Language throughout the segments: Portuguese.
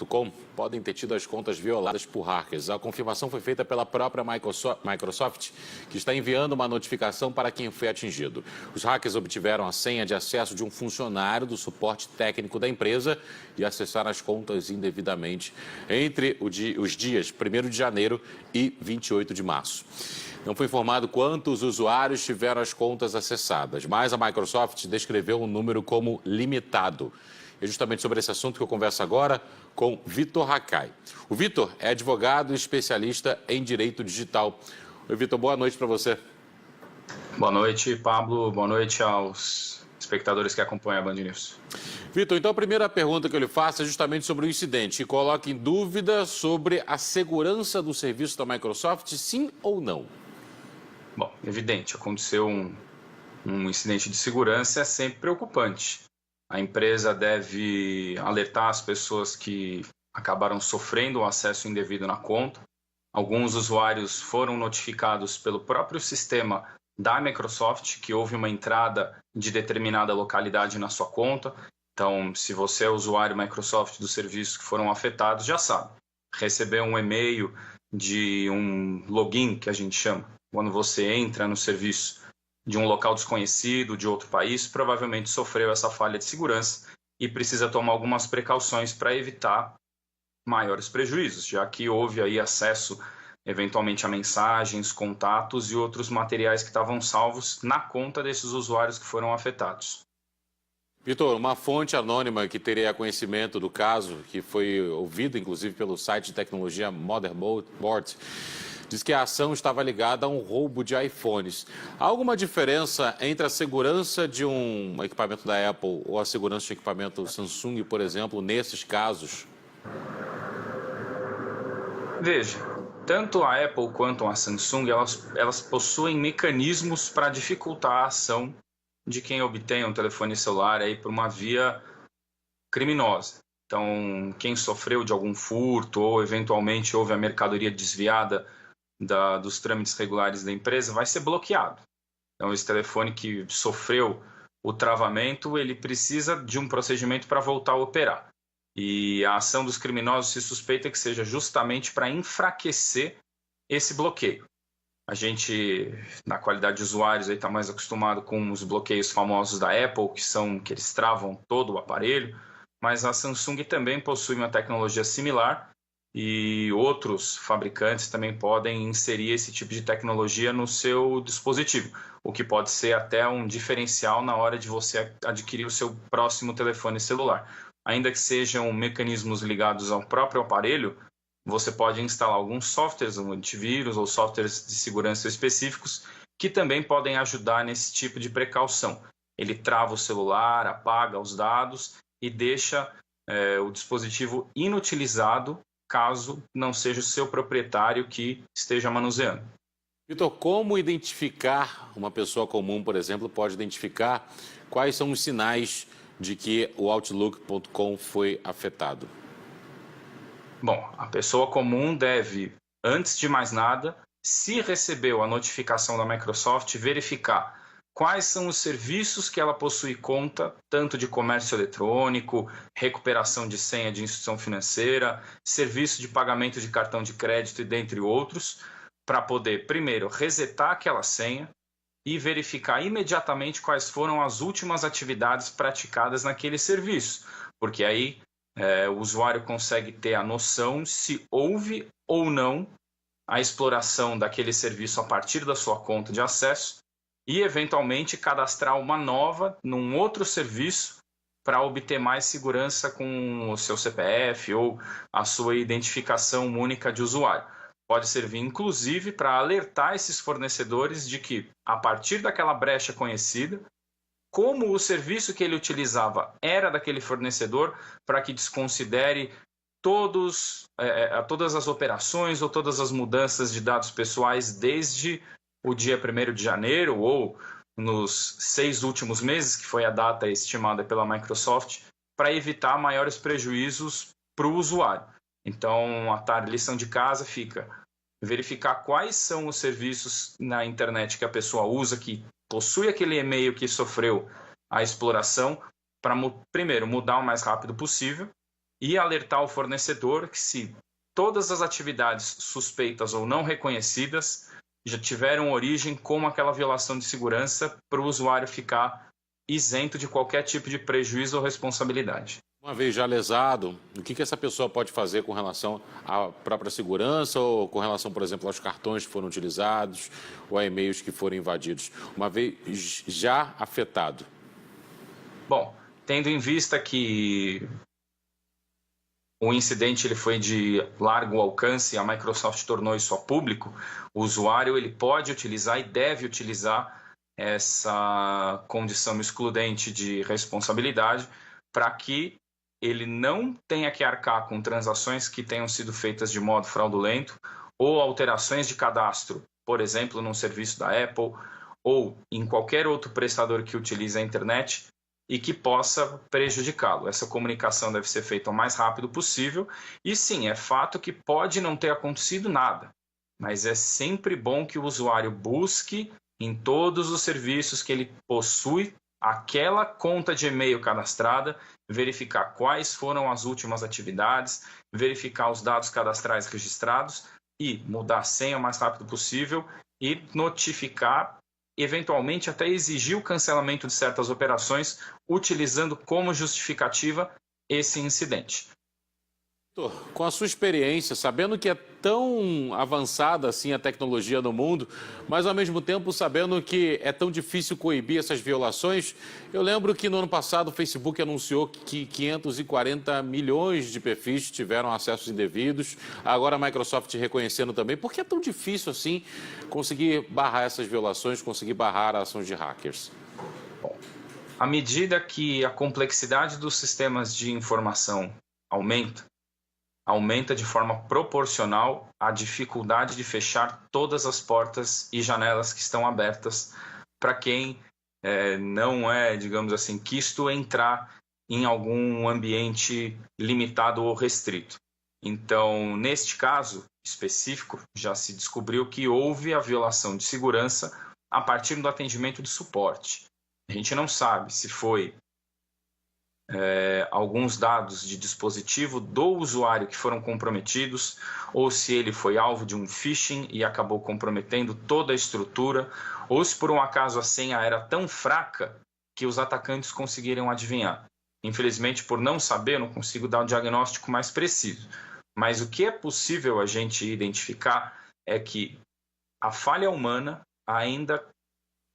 Com podem ter tido as contas violadas por hackers. A confirmação foi feita pela própria Microsoft, que está enviando uma notificação para quem foi atingido. Os hackers obtiveram a senha de acesso de um funcionário do suporte técnico da empresa e acessaram as contas indevidamente entre os dias 1º de janeiro e 28 de março. Não foi informado quantos usuários tiveram as contas acessadas, mas a Microsoft descreveu um número como limitado. É justamente sobre esse assunto que eu converso agora com Vitor Hakai. O Vitor é advogado e especialista em direito digital. Oi, Vitor, boa noite para você. Boa noite, Pablo. Boa noite aos espectadores que acompanham a Band News. Vitor, então a primeira pergunta que eu lhe faço é justamente sobre o incidente e coloca em dúvida sobre a segurança do serviço da Microsoft, sim ou não? Bom, evidente, aconteceu um incidente de segurança, é sempre preocupante. A empresa deve alertar as pessoas que acabaram sofrendo o acesso indevido na conta. Alguns usuários foram notificados pelo próprio sistema da Microsoft que houve uma entrada de determinada localidade na sua conta. Então, se você é usuário Microsoft dos serviços que foram afetados, já sabe. Recebeu um e-mail de um login, que a gente chama, quando você entra no serviço de um local desconhecido, de outro país, provavelmente sofreu essa falha de segurança e precisa tomar algumas precauções para evitar maiores prejuízos, já que houve aí acesso eventualmente a mensagens, contatos e outros materiais que estavam salvos na conta desses usuários que foram afetados. Vitor, uma fonte anônima que teria conhecimento do caso, que foi ouvida inclusive pelo site de tecnologia Motherboard, diz que a ação estava ligada a um roubo de iPhones. Há alguma diferença entre a segurança de um equipamento da Apple ou a segurança de um equipamento Samsung, por exemplo, nesses casos? Veja, tanto a Apple quanto a Samsung, elas possuem mecanismos para dificultar a ação de quem obtém um telefone celular aí por uma via criminosa. Então, quem sofreu de algum furto ou eventualmente houve a mercadoria desviada dos trâmites regulares da empresa, vai ser bloqueado. Então, esse telefone que sofreu o travamento, ele precisa de um procedimento para voltar a operar. E a ação dos criminosos se suspeita que seja justamente para enfraquecer esse bloqueio. A gente, na qualidade de usuários, está mais acostumado com os bloqueios famosos da Apple, que eles travam todo o aparelho, mas a Samsung também possui uma tecnologia similar e outros fabricantes também podem inserir esse tipo de tecnologia no seu dispositivo, o que pode ser até um diferencial na hora de você adquirir o seu próximo telefone celular. Ainda que sejam mecanismos ligados ao próprio aparelho, você pode instalar alguns softwares, um antivírus ou softwares de segurança específicos que também podem ajudar nesse tipo de precaução. Ele trava o celular, apaga os dados e deixa o dispositivo inutilizado caso não seja o seu proprietário que esteja manuseando. Vitor, como identificar uma pessoa comum, por exemplo, pode identificar quais são os sinais de que o Outlook.com foi afetado? Bom, a pessoa comum deve, antes de mais nada, se recebeu a notificação da Microsoft, verificar quais são os serviços que ela possui conta, tanto de comércio eletrônico, recuperação de senha de instituição financeira, serviço de pagamento de cartão de crédito e dentre outros, para poder, primeiro, resetar aquela senha e verificar imediatamente quais foram as últimas atividades praticadas naquele serviço, porque aí o usuário consegue ter a noção se houve ou não a exploração daquele serviço a partir da sua conta de acesso e, eventualmente, cadastrar uma nova num outro serviço para obter mais segurança com o seu CPF ou a sua identificação única de usuário. Pode servir, inclusive, para alertar esses fornecedores de que, a partir daquela brecha conhecida, como o serviço que ele utilizava era daquele fornecedor, para que desconsidere todas as operações ou todas as mudanças de dados pessoais desde o dia 1º de janeiro ou nos 6 últimos meses, que foi a data estimada pela Microsoft, para evitar maiores prejuízos para o usuário. Então, a lição de casa fica verificar quais são os serviços na internet que a pessoa usa, que possui aquele e-mail que sofreu a exploração, para primeiro mudar o mais rápido possível e alertar o fornecedor que se todas as atividades suspeitas ou não reconhecidas já tiveram origem como aquela violação de segurança para o usuário ficar isento de qualquer tipo de prejuízo ou responsabilidade. Uma vez já lesado, o que essa pessoa pode fazer com relação à própria segurança ou com relação, por exemplo, aos cartões que foram utilizados ou a e-mails que foram invadidos? Uma vez já afetado. Bom, tendo em vista que o incidente ele foi de largo alcance, a Microsoft tornou isso a público, o usuário ele pode utilizar e deve utilizar essa condição excludente de responsabilidade para que ele não tenha que arcar com transações que tenham sido feitas de modo fraudulento ou alterações de cadastro, por exemplo, num serviço da Apple ou em qualquer outro prestador que utilize a internet e que possa prejudicá-lo. Essa comunicação deve ser feita o mais rápido possível e sim, é fato que pode não ter acontecido nada, mas é sempre bom que o usuário busque em todos os serviços que ele possui aquela conta de e-mail cadastrada, verificar quais foram as últimas atividades, verificar os dados cadastrais registrados e mudar a senha o mais rápido possível e notificar, eventualmente até exigir o cancelamento de certas operações, utilizando como justificativa esse incidente. Com a sua experiência, sabendo que é tão avançada assim a tecnologia no mundo, mas ao mesmo tempo sabendo que é tão difícil coibir essas violações, eu lembro que no ano passado o Facebook anunciou que 540 milhões de perfis tiveram acessos indevidos, agora a Microsoft reconhecendo também. Por que é tão difícil assim conseguir barrar essas violações, conseguir barrar ações de hackers? Bom, à medida que a complexidade dos sistemas de informação aumenta de forma proporcional a dificuldade de fechar todas as portas e janelas que estão abertas para quem não é, digamos assim, quisto entrar em algum ambiente limitado ou restrito. Então, neste caso específico, já se descobriu que houve a violação de segurança a partir do atendimento de suporte. A gente não sabe se foi alguns dados de dispositivo do usuário que foram comprometidos ou se ele foi alvo de um phishing e acabou comprometendo toda a estrutura ou se por um acaso a senha era tão fraca que os atacantes conseguiram adivinhar. Infelizmente, por não saber, eu não consigo dar um diagnóstico mais preciso. Mas o que é possível a gente identificar é que a falha humana ainda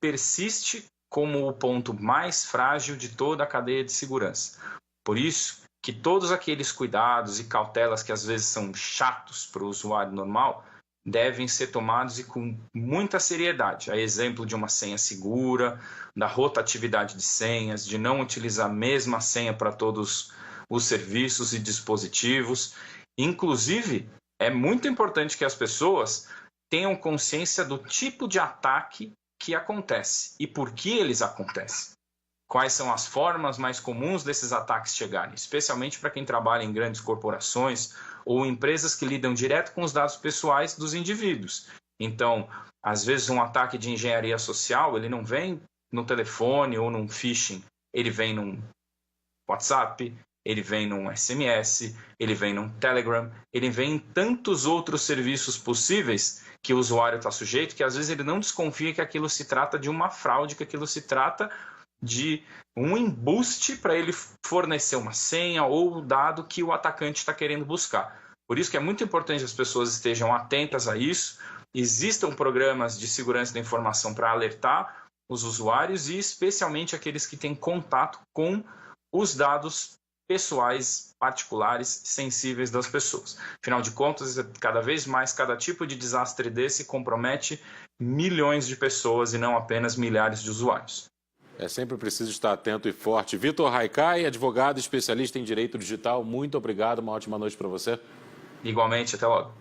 persiste como o ponto mais frágil de toda a cadeia de segurança. Por isso que todos aqueles cuidados e cautelas que às vezes são chatos para o usuário normal devem ser tomados e com muita seriedade. A exemplo de uma senha segura, da rotatividade de senhas, de não utilizar a mesma senha para todos os serviços e dispositivos. Inclusive, é muito importante que as pessoas tenham consciência do tipo de ataque que acontece e por que eles acontecem. Quais são as formas mais comuns desses ataques chegarem, especialmente para quem trabalha em grandes corporações ou empresas que lidam direto com os dados pessoais dos indivíduos. Então, às vezes um ataque de engenharia social, ele não vem no telefone ou num phishing, ele vem num WhatsApp, ele vem num SMS, ele vem num Telegram, ele vem em tantos outros serviços possíveis que o usuário está sujeito, que às vezes ele não desconfia que aquilo se trata de uma fraude, que aquilo se trata de um embuste para ele fornecer uma senha ou o dado que o atacante está querendo buscar. Por isso que é muito importante que as pessoas estejam atentas a isso, existam programas de segurança da informação para alertar os usuários e especialmente aqueles que têm contato com os dados pessoais, particulares, sensíveis das pessoas. Afinal de contas, cada vez mais, cada tipo de desastre desse compromete milhões de pessoas e não apenas milhares de usuários. É sempre preciso estar atento e forte. Vitor Haikai, advogado especialista em direito digital, muito obrigado, uma ótima noite para você. Igualmente, até logo.